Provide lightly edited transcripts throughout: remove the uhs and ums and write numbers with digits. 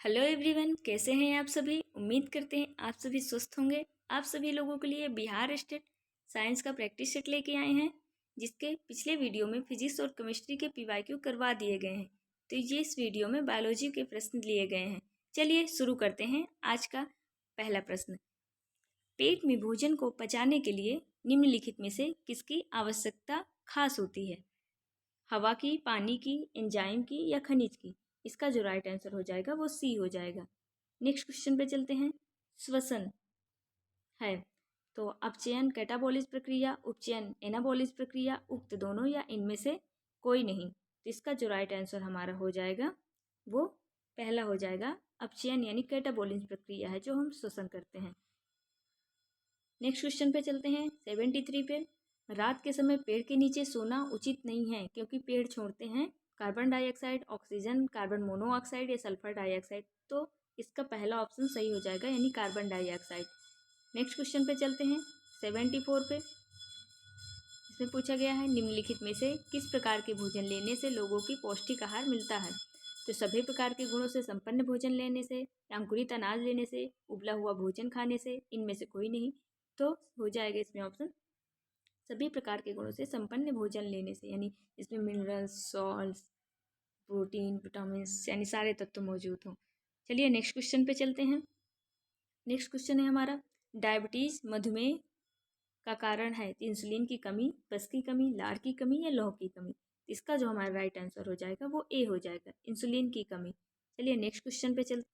Hello everyone, कैसे हैं आप सभी। उम्मीद करते हैं आप सभी स्वस्थ होंगे। आप सभी लोगों के लिए बिहार स्टेट साइंस का प्रैक्टिस सेट लेके आए हैं, जिसके पिछले वीडियो में फिजिक्स और केमिस्ट्री के पीवाईक्यू करवा दिए गए हैं। तो ये इस वीडियो में बायोलॉजी के प्रश्न लिए गए हैं। चलिए शुरू करते हैं। आज का पहला प्रश्न, पेट में भोजन को पचाने के लिए निम्नलिखित में से किसकी आवश्यकता खास होती है? हवा की, पानी की, एंजाइम की या खनिज की? इसका जो राइट आंसर हो जाएगा वो सी हो जाएगा। नेक्स्ट क्वेश्चन पे चलते हैं। श्वसन है तो अपचयन कैटाबोलिस प्रक्रिया, उपचयन एनाबोलिस प्रक्रिया, उक्त दोनों या इनमें से कोई नहीं। तो इसका जो राइट आंसर हमारा हो जाएगा वो पहला हो जाएगा। अपचयन यानी कैटाबोलिस प्रक्रिया है जो हम श्वसन करते हैं। नेक्स्ट क्वेश्चन पे चलते हैं 73 पे। रात के समय पेड़ के नीचे सोना उचित नहीं है क्योंकि पेड़ छोड़ते हैं carbon dioxide, oxygen, carbon monoxide या सल्फर डाइऑक्साइड। तो इसका पहला ऑप्शन सही हो जाएगा यानी कार्बन डाइऑक्साइड। नेक्स्ट क्वेश्चन पे चलते हैं 74 पे। इसमें पूछा गया है निम्नलिखित में से किस प्रकार के भोजन लेने से लोगों की पौष्टिक आहार मिलता है? तो सभी प्रकार के गुणों से संपन्न भोजन लेने से, अंकुरित अनाज लेने से, उबला हुआ भोजन खाने से, इनमें से कोई नहीं। तो हो जाएगा इसमें ऑप्शन सभी प्रकार के गुणों से संपन्न भोजन लेने से, यानी इसमें मिनरल्स, सॉल्ट्स, प्रोटीन, विटामिन यानी सारे तत्व मौजूद हों। चलिए नेक्स्ट क्वेश्चन पे चलते हैं। नेक्स्ट क्वेश्चन है हमारा, डायबिटीज मधुमेह का कारण है तो इंसुलिन की कमी, पस की कमी, लार की कमी या लौह की कमी? इसका जो हमारा राइट आंसर हो जाएगा वो ए हो जाएगा, इंसुलिन की कमी। चलिए नेक्स्ट क्वेश्चन पे चलते।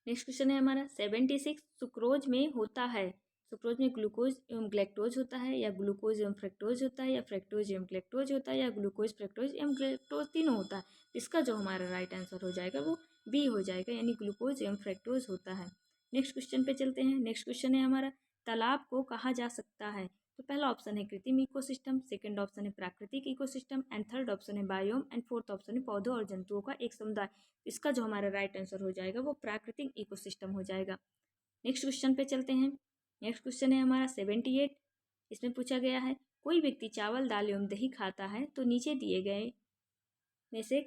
नेक्स्ट क्वेश्चन है हमारा 76, सुक्रोज में होता है, सुक्रोज में ग्लूकोज एवं ग्लैक्टोज होता है या ग्लूकोज एवं फ्रक्टोज होता है या फ्रक्टोज एवं ग्लैक्टोज होता है या ग्लूकोज, फ्रक्टोज एवं ग्लैक्टोज तीनों होता है? इसका जो हमारा राइट आंसर हो जाएगा वो बी हो जाएगा, यानी ग्लूकोज एवं फ्रक्टोज होता है। नेक्स्ट क्वेश्चन पे चलते हैं। नेक्स्ट क्वेश्चन है हमारा, तालाब को कहा जा सकता है? तो पहला ऑप्शन है कृत्रिम इकोसिस्टम, सेकंड ऑप्शन है प्राकृतिक इकोसिस्टम, एंड थर्ड ऑप्शन है बायोम, एंड फोर्थ ऑप्शन है पौधों और जंतुओं का एक समुदाय। इसका जो हमारा राइट आंसर हो जाएगा वो प्राकृतिक इकोसिस्टम हो जाएगा। नेक्स्ट क्वेश्चन पे चलते हैं। नेक्स्ट क्वेश्चन है हमारा 78। इसमें पूछा गया है कोई व्यक्ति चावल, दाल एवं दही खाता है तो नीचे दिए गए में से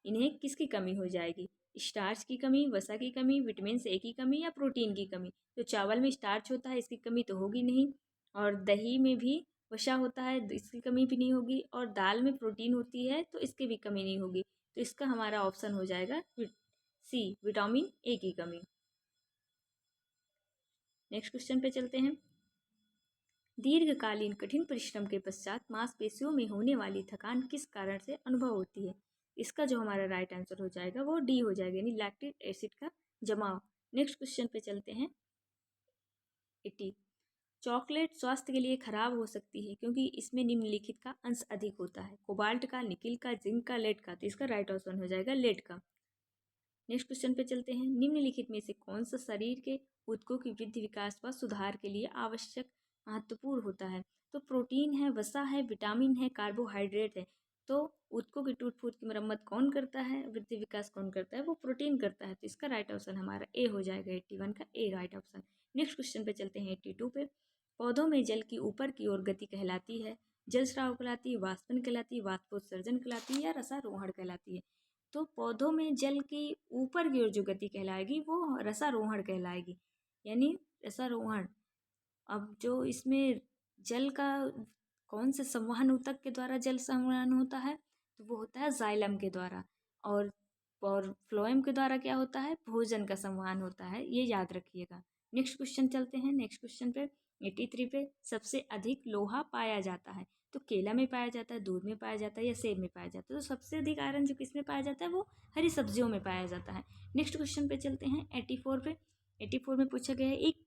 इन्हें किसकी कमी हो जाएगी? स्टार्च की कमी, वसा की कमी, विटामिन ए की कमी या प्रोटीन की कमी? तो चावल में स्टार्च होता है, इसकी कमी तो होगी नहीं, और दही में भी वसा होता है, इसकी कमी भी नहीं होगी, और दाल में प्रोटीन होती है तो इसकी भी कमी नहीं होगी। तो इसका हमारा ऑप्शन हो जाएगा सी, विटामिन ए की कमी। नेक्स्ट क्वेश्चन पे चलते हैं। दीर्घकालीन कठिन परिश्रम के पश्चात मांसपेशियों में होने वाली थकान किस कारण से अनुभव होती है? इसका जो हमारा राइट आंसर हो जाएगा वो डी हो जाएगा, यानी लैक्टिक एसिड का जमाव। नेक्स्ट क्वेश्चन पे चलते हैं 80। चॉकलेट स्वास्थ्य के लिए खराब हो सकती है क्योंकि इसमें निम्नलिखित का अंश अधिक होता है? कोबाल्ट का, निकिल का, जिंक का, लेड का? तो इसका राइट ऑप्शन हो जाएगा लेड का। नेक्स्ट क्वेश्चन पे चलते हैं। निम्नलिखित में से कौन सा शरीर के ऊतकों की वृद्धि, विकास व सुधार के लिए आवश्यक महत्वपूर्ण होता है? तो प्रोटीन है, वसा है, विटामिन है, कार्बोहाइड्रेट है। तो ऊतकों की टूट फूट की मरम्मत कौन करता है, वृद्धि विकास कौन करता है? वो प्रोटीन करता है। तो इसका राइट ऑप्शन हमारा ए हो जाएगा, 81 का ए राइट ऑप्शन। नेक्स्ट क्वेश्चन पे चलते हैं 82 पे। पौधों में जल की ऊपर की ओर गति कहलाती है? जल स्राव कहलाती है, वाष्पन कहलाती है, वाष्पोत्सर्जन कहलाती है या रसारोहण कहलाती है? तो पौधों में जल की ऊपर की ओर जो गति कहलाएगी वो रसारोहण कहलाएगी, यानी रसारोहण। अब जो इसमें जल का कौन से संवहन ऊतक के द्वारा जल संवहन होता है? तो वो होता है जाइलम के द्वारा। और फ्लोएम के द्वारा क्या होता है? भोजन का संवहन होता है, ये याद रखिएगा। नेक्स्ट क्वेश्चन चलते हैं। नेक्स्ट क्वेश्चन पे 83 पे, सबसे अधिक लोहा पाया जाता है? तो केला में पाया जाता है, दूध में पाया जाता है या सेब में पाया जाता है? तो सबसे अधिक आयरन जो किस में पाया जाता है वो हरी सब्जियों में पाया जाता है। नेक्स्ट क्वेश्चन पे चलते हैं 84 पे। 84 में पूछा गया है एक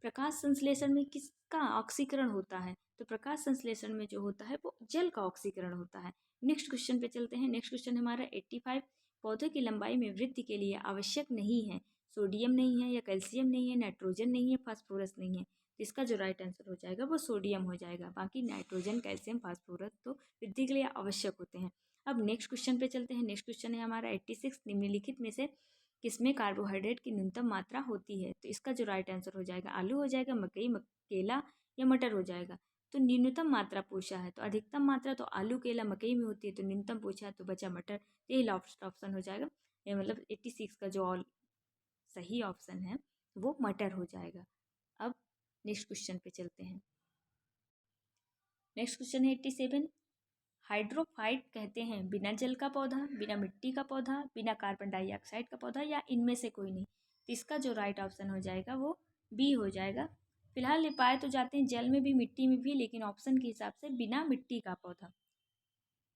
प्रकाश संश्लेषण में किसका ऑक्सीकरण होता है? तो प्रकाश संश्लेषण में जो होता है वो जल का ऑक्सीकरण होता है। नेक्स्ट क्वेश्चन पे चलते हैं। नेक्स्ट क्वेश्चन हमारा 85। पौधे की लंबाई में वृद्धि के लिए आवश्यक नहीं है, सोडियम नहीं है या कैल्शियम नहीं है, नाइट्रोजन नहीं है, फास्फोरस नहीं है? तो इसका जो राइट आंसर हो जाएगा वो सोडियम हो जाएगा। बाकी नाइट्रोजन, कैल्शियम, फास्फोरस तो वृद्धि के लिए आवश्यक होते हैं। अब नेक्स्ट क्वेश्चन पे चलते हैं। नेक्स्ट क्वेश्चन है हमारा 86। निम्नलिखित में से किसमें कार्बोहाइड्रेट की न्यूनतम मात्रा होती है? तो इसका जो राइट आंसर हो जाएगा आलू हो जाएगा, मकई, केला या मटर हो जाएगा? तो न्यूनतम मात्रा पूछा है, तो अधिकतम मात्रा तो आलू केला मकई में होती है, तो न्यूनतम पूछा है तो बचा मटर। यही लास्ट ऑप्शन हो जाएगा, ये मतलब 86 का जो ऑल सही ऑप्शन है वो मटर हो जाएगा। अब नेक्स्ट क्वेश्चन पे चलते हैं। नेक्स्ट क्वेश्चन है 87। हाइड्रोफाइट कहते हैं बिना जल का पौधा, बिना मिट्टी का पौधा, बिना कार्बन डाइऑक्साइड का पौधा या इनमें से कोई नहीं। तो इसका जो राइट ऑप्शन हो जाएगा वो बी हो जाएगा। फिलहाल ये पाए तो जाते हैं जल में भी मिट्टी में भी, लेकिन ऑप्शन के हिसाब से बिना मिट्टी का पौधा।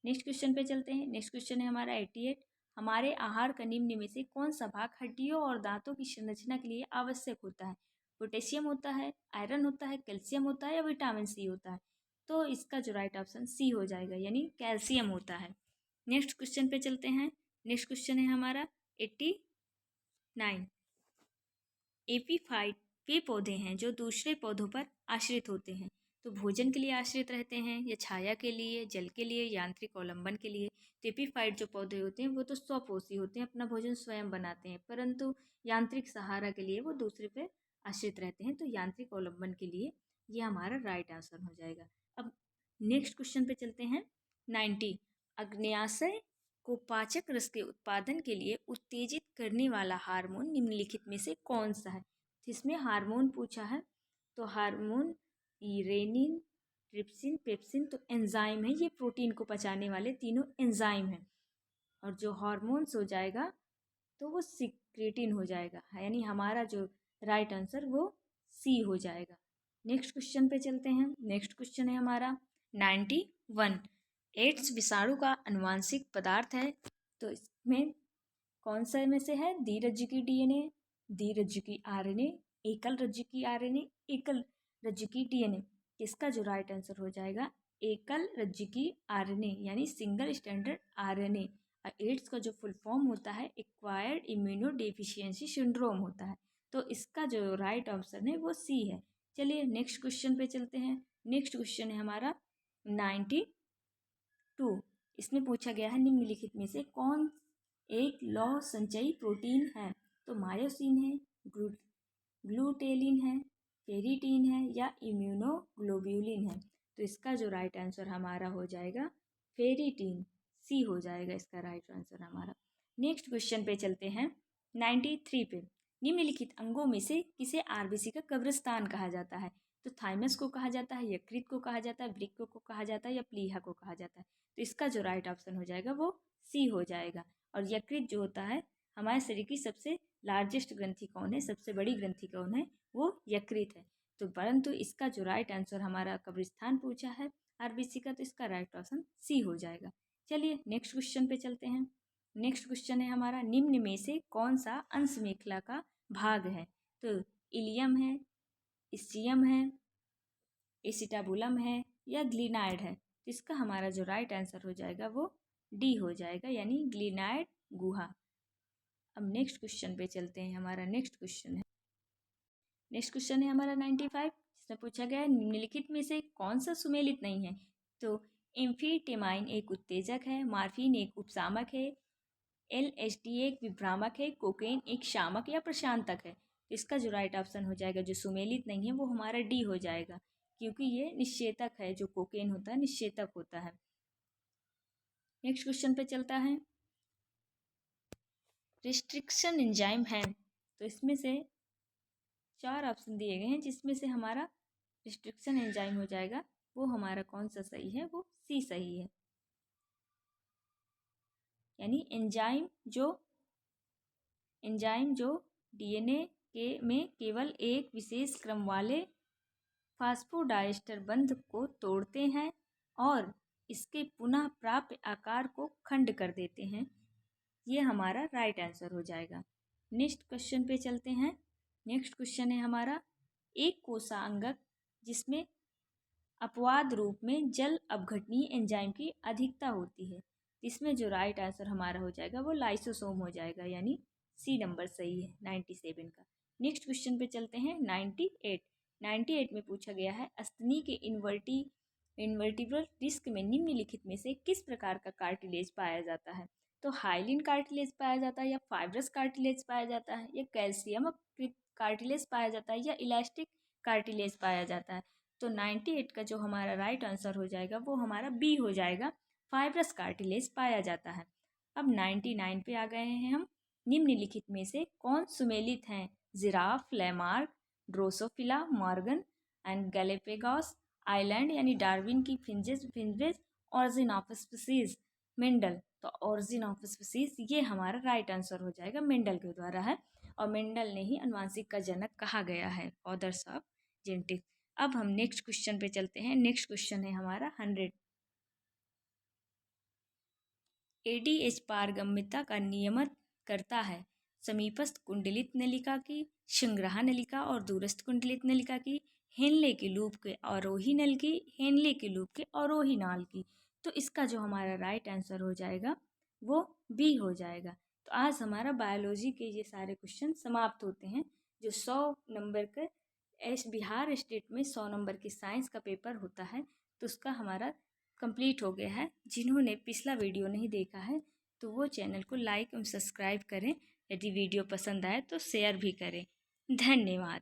नेक्स्ट क्वेश्चन पे चलते हैं। नेक्स्ट क्वेश्चन है हमारा 88। हमारे आहार का निम्न में से कौन सा भाग हड्डियों और दांतों की संरचना के लिए आवश्यक होता है? पोटेशियम होता है, आयरन होता है, कैल्शियम होता है या विटामिन सी होता है? तो इसका जो राइट ऑप्शन सी हो जाएगा, यानी कैल्शियम होता है। नेक्स्ट क्वेश्चन पे चलते हैं। नेक्स्ट क्वेश्चन है हमारा 89। एपीफाइट वे पौधे हैं जो दूसरे पौधों पर आश्रित होते हैं, तो भोजन के लिए आश्रित रहते हैं या छाया के लिए, जल के लिए, यांत्रिक अवलंबन के लिए। तो एपीफाइट जो पौधे होते हैं वो तो स्वपोषी होते हैं, अपना भोजन स्वयं बनाते हैं, परंतु यांत्रिक सहारा के लिए वो दूसरे पे आश्रित रहते हैं, तो यांत्रिक अवलंबन के लिए ये हमारा राइट आंसर हो जाएगा। अब नेक्स्ट क्वेश्चन पे चलते हैं। 90। अग्न्याशय को पाचक रस के उत्पादन के लिए उत्तेजित करने वाला हार्मोन निम्नलिखित में से कौन सा है? जिसमें हार्मोन पूछा है, तो हार्मोन रेनिन, ट्रिप्सिन, पेप्सिन, तो एंजाइम है, ये प्रोटीन को पचाने वाले तीनों एंजाइम हैं। और जो हार्मोन्स हो जाएगा तो वो सिक्रेटिन हो जाएगा, यानी हमारा जो राइट आंसर वो सी हो जाएगा। नेक्स्ट क्वेश्चन पे चलते हैं। नेक्स्ट क्वेश्चन है हमारा 91। एड्स विषाणु का अनुवांशिक पदार्थ है, तो इसमें कौन सा में से है? द्विरज्जुकी डीएनए, द्विरज्जुकी आरएनए, एकल रज्जुकी आरएनए, एकल रज्जुकी डीएनए। इसका जो राइट आंसर हो जाएगा एकल रज्जुकी आरएनए, यानी सिंगल स्टैंडर्ड आरएनए। एड्स का जो फुल फॉर्म होता है एक्वायर्ड इम्यूनो डेफिशिएंसी सिंड्रोम होता है, तो इसका जो राइट ऑप्शन है वो सी है। चलिए नेक्स्ट क्वेश्चन पे चलते हैं। नेक्स्ट क्वेश्चन है हमारा 92। इसमें पूछा गया है निम्नलिखित में से कौन एक लौह संचयी प्रोटीन है? तो मायोसिन है, ग्लूटेलिन है, फेरिटीन है या इम्यूनोग्लोब्यूलिन है? तो इसका जो राइट आंसर हमारा हो जाएगा फेरिटीन, सी हो जाएगा इसका राइट आंसर हमारा। नेक्स्ट क्वेश्चन पे चलते हैं 93 पे। निम्नलिखित अंगों में से किसे आरबीसी का कब्रिस्तान कहा जाता है? तो थाइमस को कहा जाता है, यकृत को कहा जाता है, वृक्क को कहा जाता है या प्लीहा को कहा जाता है? तो इसका जो राइट ऑप्शन हो जाएगा वो सी हो जाएगा। और यकृत जो होता है हमारे शरीर की सबसे लार्जेस्ट ग्रंथि कौन है, सबसे बड़ी ग्रंथि कौन है? वो यकृत है। तो परंतु इसका जो राइट आंसर हमारा कब्रिस्तान पूछा है आरबीसी का, तो इसका राइट ऑप्शन सी हो जाएगा। चलिए नेक्स्ट क्वेश्चन पे चलते हैं। नेक्स्ट क्वेश्चन है हमारा निम्न में से कौन सा अंश मेखला का भाग है? तो इलियम है, स्टियम है, एसिटाबुलम है या ग्लिनाइड है? तो इसका हमारा जो राइट आंसर हो जाएगा वो डी हो जाएगा, यानी ग्लिनाइड गुहा। अब नेक्स्ट क्वेश्चन पे चलते हैं। हमारा नेक्स्ट क्वेश्चन है हमारा 95, जिसमें पूछा गया है निम्नलिखित में से कौन सा सुमेलित नहीं है? तो एम्फीटेमाइन एक उत्तेजक है, मार्फिन एक उपशामक है, LSD एक विभ्रामक है, कोकेन एक शामक या प्रशांतक है? इसका जो राइट ऑप्शन हो जाएगा जो सुमेलित नहीं है वो हमारा डी हो जाएगा, क्योंकि ये निषेधक है। जो कोकेन होता है निषेधक होता है। नेक्स्ट क्वेश्चन पे चलता है। रिस्ट्रिक्शन एंजाइम है, तो इसमें से 4 ऑप्शन दिए गए हैं, जिसमें से हमारा रिस्ट्रिक्शन एंजाइम हो जाएगा वो हमारा कौन सा सही है? वो सी सही है, यानी एंजाइम जो डीएनए के में केवल एक विशेष क्रम वाले फास्फोडाइस्टर बंध को तोड़ते हैं और इसके पुनः प्राप्त आकार को खंड कर देते हैं, ये हमारा राइट आंसर हो जाएगा। नेक्स्ट क्वेश्चन पे चलते हैं। नेक्स्ट क्वेश्चन है हमारा एक कोशांगक जिसमें अपवाद रूप में जल अपघटनीय एंजाइम की अधिकता होती है, इसमें जो राइट आंसर हमारा हो जाएगा वो लाइसोसोम हो जाएगा, यानी सी नंबर सही है 97 का। नेक्स्ट क्वेश्चन पे चलते हैं 98 में पूछा गया है अस्तनी के इन्वर्टिब्रल डिस्क में निम्नलिखित में से किस प्रकार का कार्टिलेज पाया जाता है? तो हाइलिन कार्टिलेज पाया जाता है या फाइब्रस कार्टिलेज पाया जाता है या कैल्शियम कार्टिलेज पाया जाता है या इलास्टिक कार्टिलेज पाया जाता है? तो 98 का जो हमारा राइट आंसर हो जाएगा वो हमारा बी हो जाएगा, फाइब्रस कार्टिलेज पाया जाता है। अब 99 पे आ गए हैं हम। निम्नलिखित में से कौन सुमेलित हैं? Giraffe, Lamarck, Drosophila, Morgan and Galapagos island यानी डार्विन की finches, origin of species Mendel. तो ऑरिजिन ऑफ स्पीसीज ये हमारा राइट आंसर हो जाएगा, मेंडल के द्वारा है, और मेंडल ने ही अनुवांशिक का जनक कहा गया है, फादर्स ऑफ जेनेटिक्स। अब हम नेक्स्ट क्वेश्चन पे चलते हैं। नेक्स्ट क्वेश्चन है हमारा 100। एडीएच पारगम्यता का नियमित करता है समीपस्थ कुंडलित नलिका की, संग्रह नलिका और दूरस्थ कुंडलित नलिका की, हेनले के लूप के आरोही नल की, हेनले के लूप के आरोही नाल की। तो इसका जो हमारा राइट आंसर हो जाएगा वो बी हो जाएगा। तो आज हमारा बायोलॉजी के ये सारे क्वेश्चन समाप्त होते हैं। जो 100 नंबर के बिहार स्टेट में 100 नंबर की साइंस का पेपर होता है, तो उसका हमारा कंप्लीट हो गया है। जिन्होंने पिछला वीडियो नहीं देखा है तो वो चैनल को लाइक और सब्सक्राइब करें। यदि वीडियो पसंद आए तो शेयर भी करें। धन्यवाद।